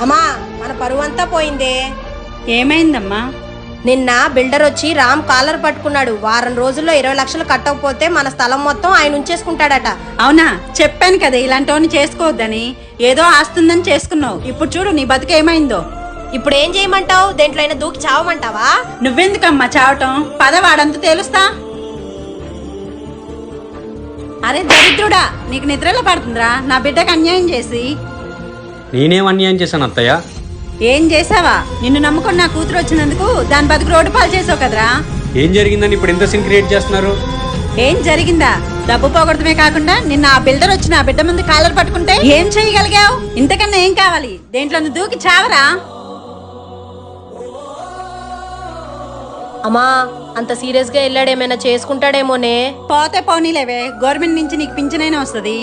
అమ్మా మన పరువంతా పోయిందే. ఏమైందమ్మా? నిన్న బిల్డర్ వచ్చి రామ్ కాలర్ పట్టుకున్నాడు. వారం రోజుల్లో 20 లక్షలు కట్టకపోతే మన స్థలం మొత్తం ఆయన ఉంచేసుకుంటాడట. అవునా? చెప్పాను కదా ఇలాంటివన్నీ చేసుకోవద్దని. ఏదో ఆస్తుందని చేసుకున్నావు. ఇప్పుడు చూడు నీ బతుకు ఏమైందో. ఇప్పుడు ఏం చేయమంటావు? దేంట్లో అయినా దూకి చావమంటావా? నువ్వెందుకమ్మా చావటం? పద వాడంతా తేలుస్తా. అరే దరిద్రుడా, నీకు నిద్రలో పడుతుందిరా నా బిడ్డకు అన్యాయం చేసి. నేనేం అన్యాయం చేశాను అత్తయ్య? ఏం చేసావా? నిన్ను నమ్ముకొని నా కూతురు వచ్చినందుకు దాని బతుకు రోడ్డు పాలు చేసావు కదరా. ఏం జరిగిందని ఇప్పుడు ఎంత సీన్ క్రియేట్ చేస్తున్నారు? ఏం జరిగిందా? డబ్బు పోగొడతమే కాకుండా నిన్న ఆ బిల్డర్ వచ్చి నా బిడ్డ ముందు కాలర్ పట్టుకుంటే ఏం చేయగలిగావు? ఇంతకన్నా ఏం కావాలి? దేంట్లో దూకి చావరా. అమ్మా అంత సీరియస్ గా వెళ్ళాడేమైనా చేసుకుంటాడేమోనే. పోతే పోనీలేవే, గవర్నమెంట్ నుంచి నీకు పింఛనైనా వస్తుంది.